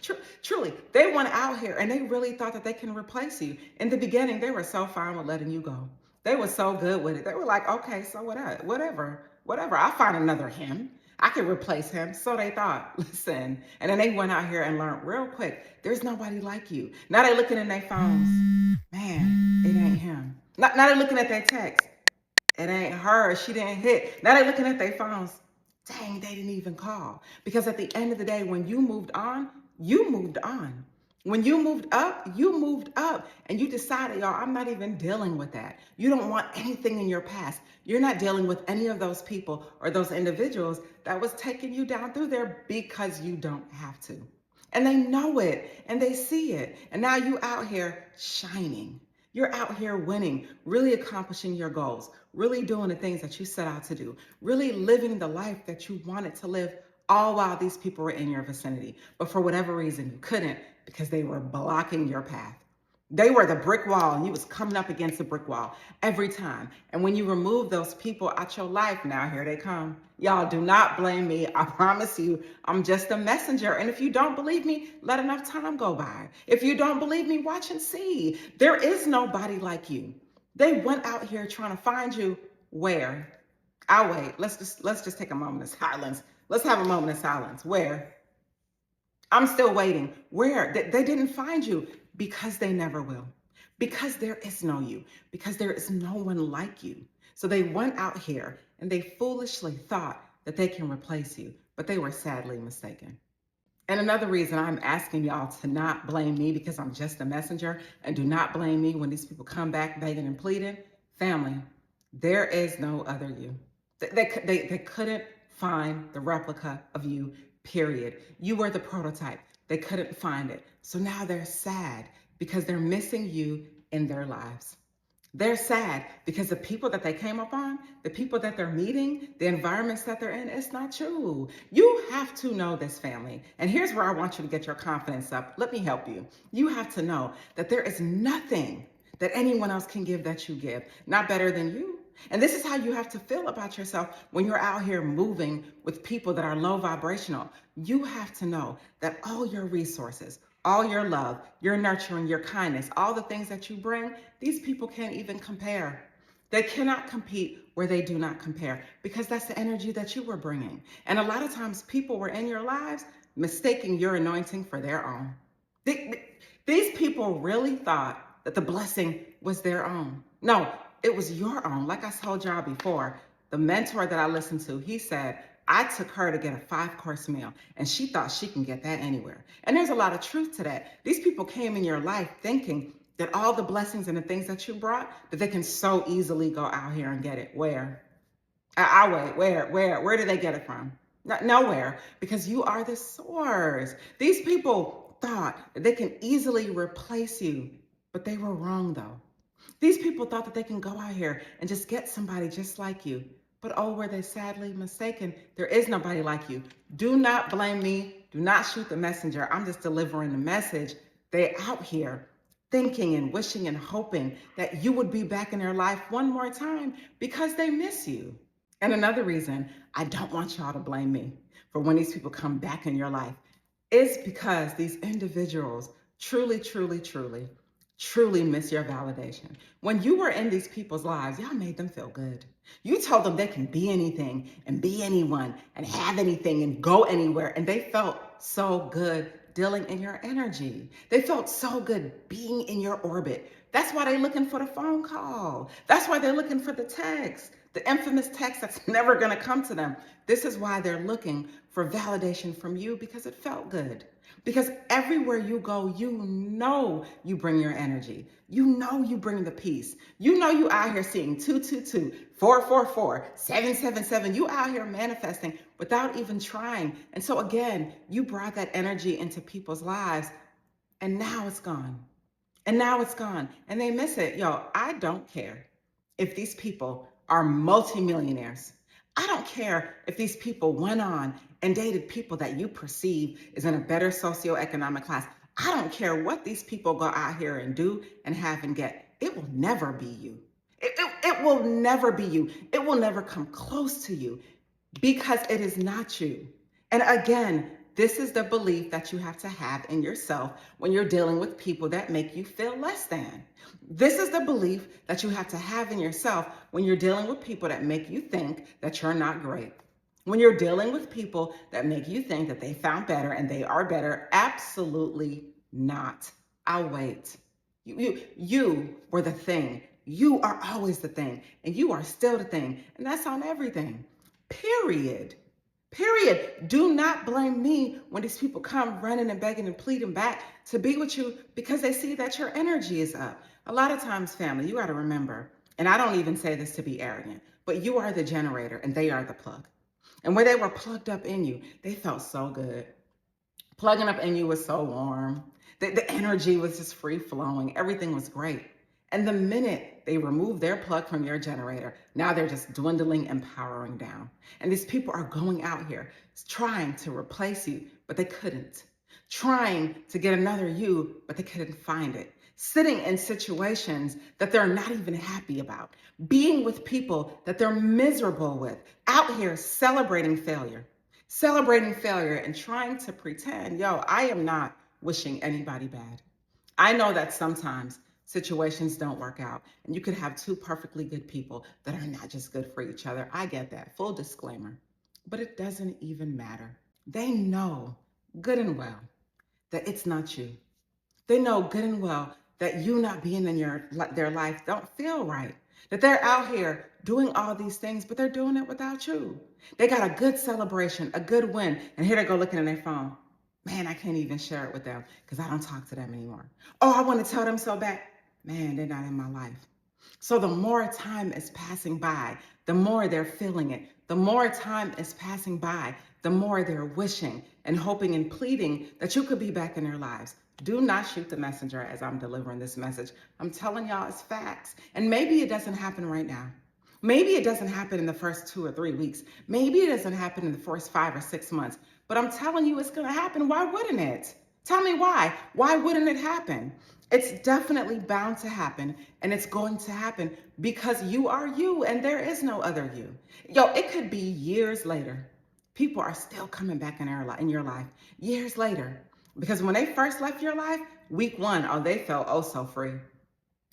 A: They went out here and they really thought that they can replace you. In the beginning, they were so fine with letting you go. They were so good with it. They were like, okay, so whatever. I'll find another him. I could replace him. So they thought, listen. And then they went out here and learned real quick, there's nobody like you. Now they're looking in their phones. Man, it ain't him. Now they're looking at their text. It ain't her. She didn't hit. Now they're looking at their phones. Dang, they didn't even call. Because at the end of the day, when you moved on, you moved on. When you moved up, you moved up. And you decided, y'all, I'm not even dealing with that. You don't want anything in your past. You're not dealing with any of those people or those individuals that was taking you down through there because you don't have to. And they know it and they see it. And now you out here shining. You're out here winning, really accomplishing your goals, really doing the things that you set out to do, really living the life that you wanted to live, all while these people were in your vicinity. But for whatever reason, you couldn't because they were blocking your path. They were the brick wall and you was coming up against the brick wall every time. And when you remove those people out your life, now here they come. Y'all do not blame me. I promise you, I'm just a messenger. And if you don't believe me, let enough time go by. If you don't believe me, watch and see. There is nobody like you. They went out here trying to find you where? I'll wait. Let's just take a moment of silence. Let's have a moment of silence. Where? I'm still waiting. Where? They didn't find you because they never will. Because there is no you. Because there is no one like you. So they went out here and they foolishly thought that they can replace you, but they were sadly mistaken. And another reason I'm asking y'all to not blame me because I'm just a messenger, and do not blame me when these people come back begging and pleading. Family, there is no other you. They couldn't find the replica of you, period. You were the prototype. They couldn't find it. So now they're sad because they're missing you in their lives. They're sad because the people that they came up on, the people that they're meeting, the environments that they're in, it's not true. You have to know this, family. And here's where I want you to get your confidence up. Let me help you. You have to know that there is nothing that anyone else can give that you give, not better than you. And this is how you have to feel about yourself when you're out here moving with people that are low vibrational. You have to know that all your resources, all your love, your nurturing, your kindness, all the things that you bring, these people can't even compare. They cannot compete where they do not compare because that's the energy that you were bringing. And a lot of times people were in your lives mistaking your anointing for their own. These people really thought that the blessing was their own. No, it was your own. Like I told y'all before, the mentor that I listened to, he said, I took her to get a 5-course meal and she thought she can get that anywhere. And there's a lot of truth to that. These people came in your life thinking that all the blessings and the things that you brought, that they can so easily go out here and get it. Where? I'll wait. Where do they get it from? Nowhere, because you are the source. These people thought that they can easily replace you, but they were wrong though. These people thought that they can go out here and just get somebody just like you. But oh, were they sadly mistaken? There is nobody like you. Do not blame me. Do not shoot the messenger. I'm just delivering the message. They out here thinking and wishing and hoping that you would be back in their life one more time because they miss you. And another reason I don't want y'all to blame me for when these people come back in your life is because these individuals truly miss your validation. When you were in these people's lives, y'all made them feel good. You told them they can be anything and be anyone and have anything and go anywhere. And they felt so good dealing in your energy. They felt so good being in your orbit. That's why they're looking for the phone call. That's why they're looking for the text, the infamous text that's never going to come to them. This is why they're looking for validation from you, because it felt good. Because everywhere you go, you know you bring your energy. You know you bring the peace. You know you out here seeing 222, 444, 777. You out here manifesting without even trying. And so again, you brought that energy into people's lives and now it's gone. And now it's gone. And they miss it. Yo, I don't care if these people are multimillionaires. I don't care if these people went on and dated people that you perceive is in a better socioeconomic class. I don't care what these people go out here and do and have and get. It will never be you. It will never be you. It will never come close to you because it is not you. And again, this is the belief that you have to have in yourself when you're dealing with people that make you feel less than. This is the belief that you have to have in yourself when you're dealing with people that make you think that you're not great. When you're dealing with people that make you think that they found better and they are better, absolutely not. I'll wait. You were the thing. You are always the thing, and you are still the thing, and that's on everything. Period. Period. Do not blame me when these people come running and begging and pleading back to be with you because they see that your energy is up. A lot of times, family, you got to remember, and I don't even say this to be arrogant, but you are the generator and they are the plug. And when they were plugged up in you, they felt so good. Plugging up in you was so warm. The energy was just free flowing. Everything was great. And the minute they remove their plug from your generator, now they're just dwindling and powering down. And these people are going out here trying to replace you, but they couldn't. Trying to get another you, but they couldn't find it. Sitting in situations that they're not even happy about. Being with people that they're miserable with. Out here celebrating failure. Celebrating failure and trying to pretend, yo, I am not wishing anybody bad. I know that sometimes situations don't work out and you could have two perfectly good people that are not just good for each other. I get that, full disclaimer, but it doesn't even matter. They know good and well that it's not you. They know good and well that you not being in their life don't feel right. That they're out here doing all these things, but they're doing it without you. They got a good celebration, a good win, and here they go looking at their phone. Man, I can't even share it with them because I don't talk to them anymore. Oh, I want to tell them so bad. Man, they're not in my life. So the more time is passing by, the more they're feeling it. The more time is passing by, the more they're wishing and hoping and pleading that you could be back in their lives. Do not shoot the messenger as I'm delivering this message. I'm telling y'all it's facts. And maybe it doesn't happen right now. Maybe it doesn't happen in the first 2 or 3 weeks. Maybe it doesn't happen in the first 5 or 6 months. But I'm telling you it's going to happen. Why wouldn't it? Tell me why. Why wouldn't it happen? It's definitely bound to happen, and it's going to happen because you are you and there is no other you. Yo, it could be years later. People are still coming back in your life years later. Because when they first left your life, week 1, oh, they felt oh so free.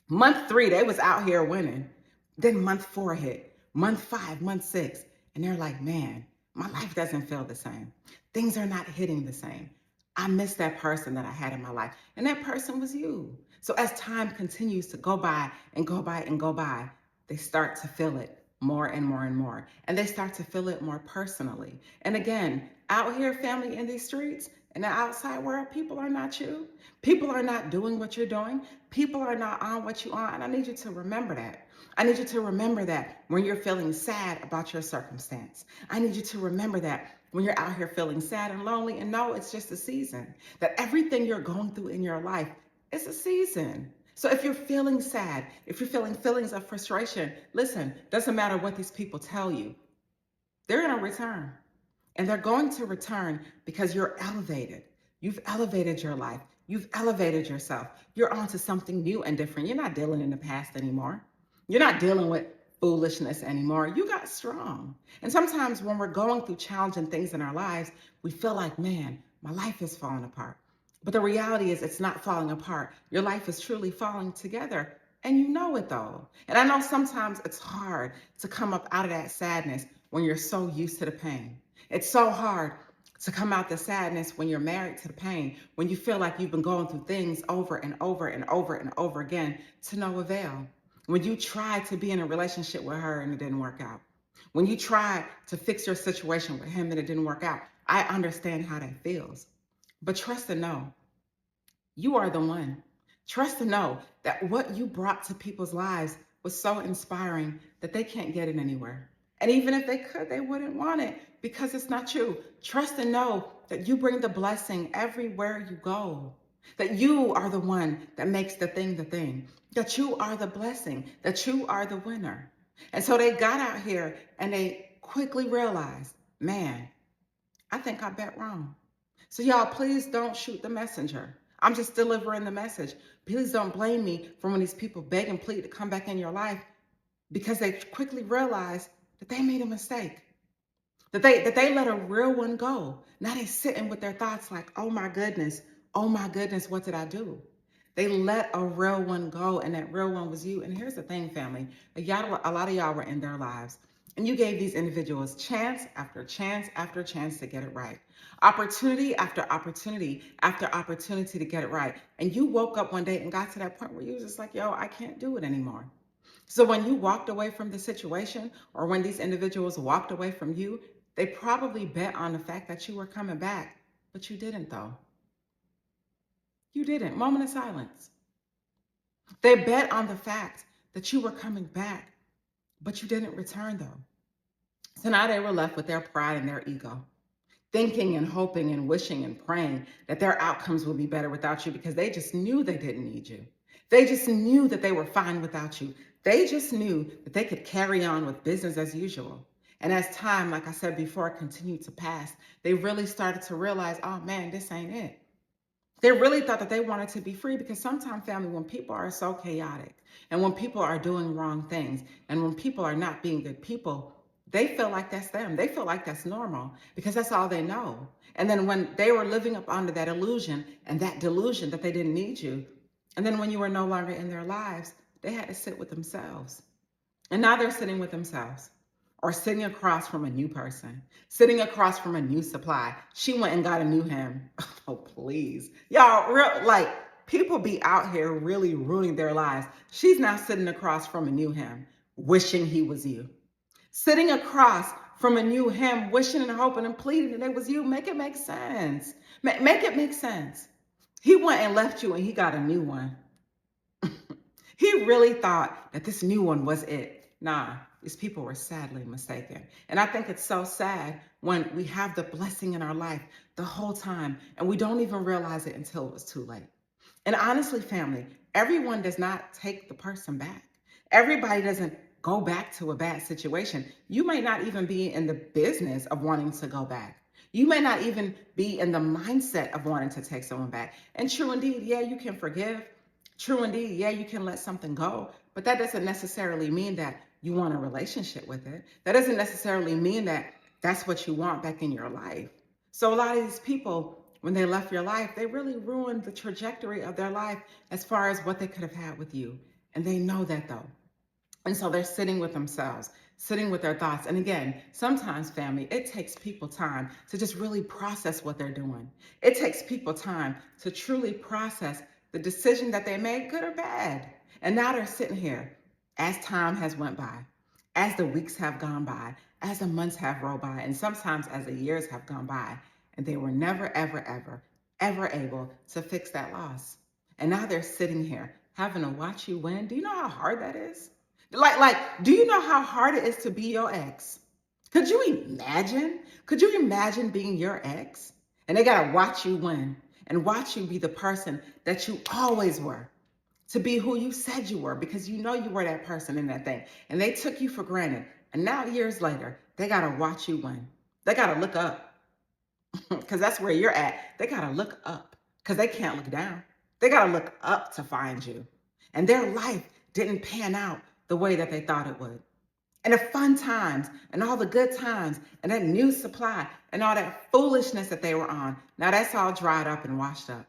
A: Month 3, they was out here winning. Then month 4 hit, month 5, month 6, and they're like, man, my life doesn't feel the same. Things are not hitting the same. I miss that person that I had in my life, and that person was you. So as time continues to go by and go by and go by, they start to feel it more and more and more, and they start to feel it more personally. And again, out here, family, in these streets, in the outside world, people are not you. People are not doing what you're doing. People are not on what you are, and I need you to remember that. I need you to remember that when you're feeling sad about your circumstance. I need you to remember that when you're out here feeling sad and lonely, and no, it's just a season. That everything you're going through in your life is a season. So if you're feeling sad, if you're feeling feelings of frustration, listen, doesn't matter what these people tell you, they're going to return. And they're going to return because you're elevated. You've elevated your life. You've elevated yourself. You're onto something new and different. You're not dealing in the past anymore. You're not dealing with foolishness anymore. You got strong. And sometimes when we're going through challenging things in our lives, we feel like, man, my life is falling apart. But the reality is it's not falling apart. Your life is truly falling together. And you know it though. And I know sometimes it's hard to come up out of that sadness when you're so used to the pain. It's so hard to come out the sadness when you're married to the pain, when you feel like you've been going through things over and over and over and over again to no avail. When you tried to be in a relationship with her and it didn't work out. When you tried to fix your situation with him and it didn't work out. I understand how that feels. But trust and know you are the one. Trust and know that what you brought to people's lives was so inspiring that they can't get it anywhere. And even if they could, they wouldn't want it because it's not you. Trust and know that you bring the blessing everywhere you go. That you are the one that makes the thing. That you are the blessing, that you are the winner. And so they got out here and they quickly realized, man, I think I bet wrong. So y'all, please don't shoot the messenger. I'm just delivering the message. Please don't blame me for when these people beg and plead to come back in your life because they quickly realize that they made a mistake. That they let a real one go. Now they sitting with their thoughts like, oh my goodness, what did I do? They let a real one go, and that real one was you. And here's the thing, family. A lot of y'all were in their lives, and you gave these individuals chance after chance after chance to get it right. Opportunity after opportunity after opportunity to get it right. And you woke up one day and got to that point where you was just like, yo, I can't do it anymore. So when you walked away from the situation, or when these individuals walked away from you, they probably bet on the fact that you were coming back, but you didn't though. You didn't. Moment of silence. They bet on the fact that you were coming back, but you didn't return though. So now they were left with their pride and their ego, thinking and hoping and wishing and praying that their outcomes would be better without you because they just knew they didn't need you. They just knew that they were fine without you. They just knew that they could carry on with business as usual. And as time, like I said before, continued to pass, they really started to realize, oh man, this ain't it. They really thought that they wanted to be free because sometimes, family, when people are so chaotic and when people are doing wrong things and when people are not being good people, they feel like that's them. They feel like that's normal because that's all they know. And then when they were living up under that illusion and that delusion that they didn't need you, and then when you were no longer in their lives, they had to sit with themselves. And now they're sitting with themselves or sitting across from a new person, sitting across from a new supply. She went and got a new him. Oh, please. Y'all, like, people be out here really ruining their lives. She's now sitting across from a new him, wishing he was you. Sitting across from a new him, wishing and hoping and pleading that it was you. Make it make sense. Make it make sense. He went and left you and he got a new one. He really thought that this new one was it. Nah, these people were sadly mistaken. And I think it's so sad when we have the blessing in our life the whole time and we don't even realize it until it was too late. And honestly, family, everyone does not take the person back. Everybody doesn't go back to a bad situation. You may not even be in the business of wanting to go back. You may not even be in the mindset of wanting to take someone back. And true indeed, yeah, you can forgive. True indeed, yeah, you can let something go, but that doesn't necessarily mean that you want a relationship with it. That doesn't necessarily mean that that's what you want back in your life. So a lot of these people, when they left your life, they really ruined the trajectory of their life as far as what they could have had with you. And they know that though. And so they're sitting with themselves, sitting with their thoughts. And again, sometimes, family, it takes people time to just really process what they're doing. It takes people time to truly process the decision that they made, good or bad. And now they're sitting here as time has went by, as the weeks have gone by, as the months have rolled by, and sometimes as the years have gone by, and they were never, ever, ever, ever able to fix that loss. And now they're sitting here having to watch you win. Do you know how hard that is? Do you know how hard it is to be your ex? Could you imagine? Could you imagine being your ex? And they gotta watch you win and watch you be the person that you always were, to be who you said you were, because you know you were that person in that thing. And they took you for granted. And now years later, they gotta watch you win. They gotta look up because that's where you're at. They gotta look up because they can't look down. They gotta look up to find you. And their life didn't pan out the way that they thought it would. And the fun times and all the good times and that new supply and all that foolishness that they were on, now that's all dried up and washed up.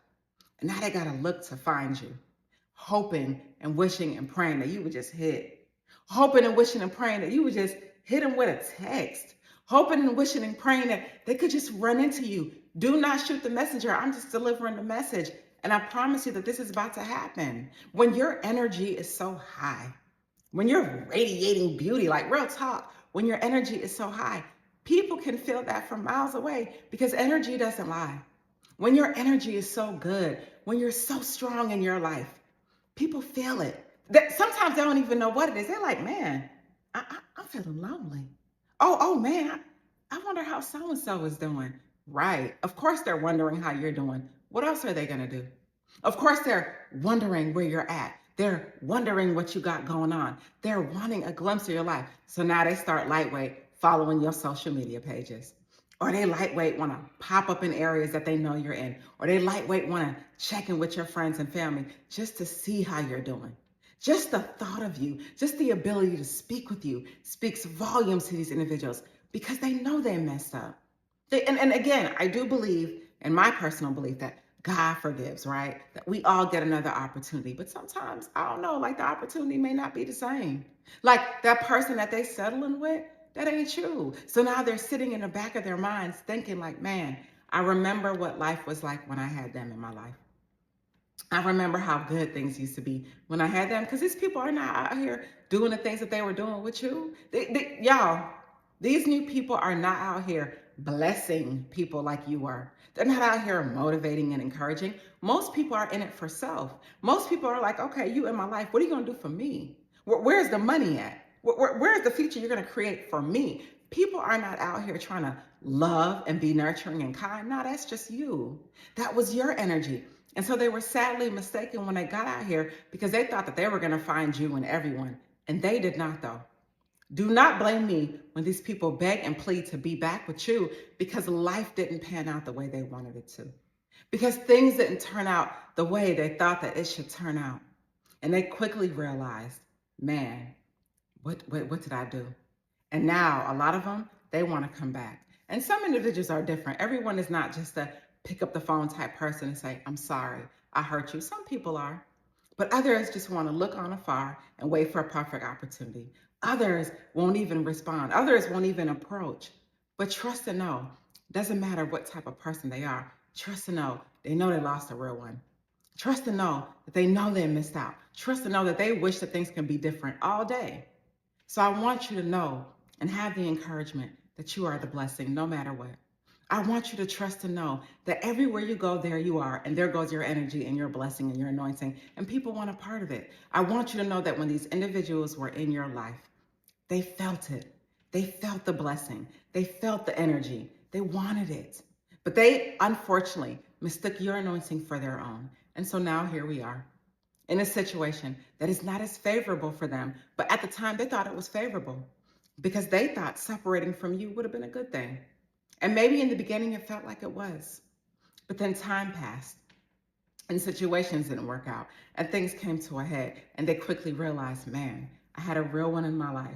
A: And now they got to look to find you, hoping and wishing and praying that you would just hit. Hoping and wishing and praying that you would just hit them with a text. Hoping and wishing and praying that they could just run into you. Do not shoot the messenger. I'm just delivering the message. And I promise you that this is about to happen. When your energy is so high, when you're radiating beauty, like real talk, when your energy is so high, people can feel that from miles away because energy doesn't lie. When your energy is so good, when you're so strong in your life, people feel it. Sometimes they don't even know what it is. They're like, man, I'm feeling lonely. Oh man, I wonder how so-and-so is doing. Right. Of course they're wondering how you're doing. What else are they going to do? Of course they're wondering where you're at. They're wondering what you got going on. They're wanting a glimpse of your life. So now they start lightweight following your social media pages. Or they lightweight want to pop up in areas that they know you're in. Or they lightweight want to check in with your friends and family just to see how you're doing. Just the thought of you, just the ability to speak with you speaks volumes to these individuals because they know they messed up. And again, I do believe, in my personal belief, that God forgives, right? That we all get another opportunity. But sometimes, I don't know, like the opportunity may not be the same. Like that person that they settling with, that ain't you. So now they're sitting in the back of their minds thinking like, man, I remember what life was like when I had them in my life. I remember how good things used to be when I had them, because these people are not out here doing the things that they were doing with you. Y'all, these new people are not out here blessing people like you were. They're not out here motivating and encouraging. Most people are in it for self. Most people are like, okay, you in my life, what are you going to do for me? Where's the money at? Where's the future you're going to create for me? People are not out here trying to love and be nurturing and kind. No, that's just you. That was your energy. And so they were sadly mistaken when they got out here because they thought that they were going to find you and everyone. And they did not, though. Do not blame me when these people beg and plead to be back with you because life didn't pan out the way they wanted it to. Because things didn't turn out the way they thought that it should turn out. And they quickly realized, man, what did I do? And now a lot of them, they want to come back. And some individuals are different. Everyone is not just a pick up the phone type person and say, I'm sorry, I hurt you. Some people are. But others just want to look on afar and wait for a perfect opportunity. Others won't even respond. Others won't even approach. But trust and know, doesn't matter what type of person they are. Trust and know they lost a real one. Trust and know that they know they missed out. Trust and know that they wish that things can be different all day. So I want you to know and have the encouragement that you are the blessing no matter what. I want you to trust and know that everywhere you go, there you are, and there goes your energy and your blessing and your anointing, and people want a part of it. I want you to know that when these individuals were in your life, they felt it. They felt the blessing. They felt the energy. They wanted it. But they, unfortunately, mistook your anointing for their own. And so now here we are in a situation that is not as favorable for them. But at the time, they thought it was favorable because they thought separating from you would have been a good thing. And maybe in the beginning, it felt like it was. But then time passed and situations didn't work out and things came to a head. And they quickly realized, man, I had a real one in my life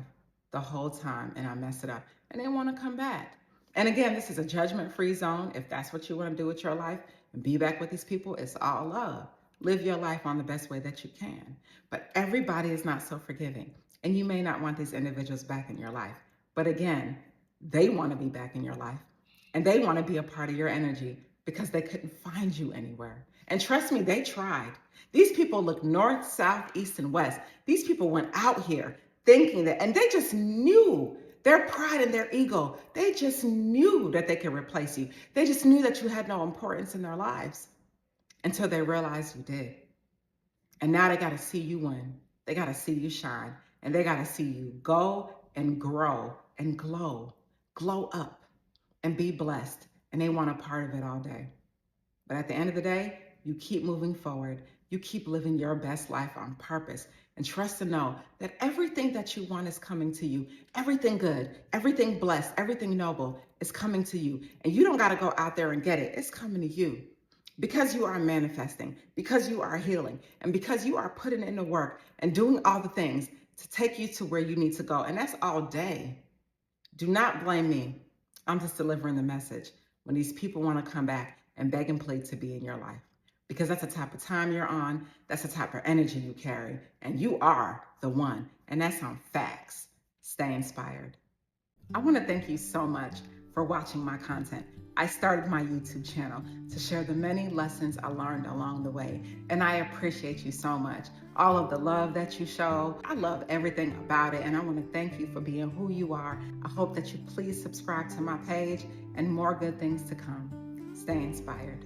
A: the whole time and I messed it up. And they want to come back. And again, this is a judgment-free zone. If that's what you want to do with your life and be back with these people, it's all love. Live your life on the best way that you can. But everybody is not so forgiving. And you may not want these individuals back in your life. But again, they want to be back in your life. And they want to be a part of your energy because they couldn't find you anywhere. And trust me, they tried. These people look north, south, east, and west. These people went out here thinking that, and they just knew their pride and their ego. They just knew that they could replace you. They just knew that you had no importance in their lives until they realized you did. And now they got to see you win. They got to see you shine. And they got to see you go and grow and glow up and be blessed. And they want a part of it all day. But at the end of the day, you keep moving forward. You keep living your best life on purpose. And trust and know that everything that you want is coming to you. Everything good, everything blessed, everything noble is coming to you. And you don't got to go out there and get it. It's coming to you. Because you are manifesting, because you are healing, and because you are putting in the work and doing all the things to take you to where you need to go. And that's all day. Do not blame me. I'm just delivering the message when these people want to come back and beg and plead to be in your life. Because that's the type of time you're on. That's the type of energy you carry. And you are the one. And that's on facts. Stay inspired. I want to thank you so much for watching my content. I started my YouTube channel to share the many lessons I learned along the way, and I appreciate you so much. All of the love that you show, I love everything about it, and I want to thank you for being who you are. I hope that you please subscribe to my page and more good things to come. Stay inspired.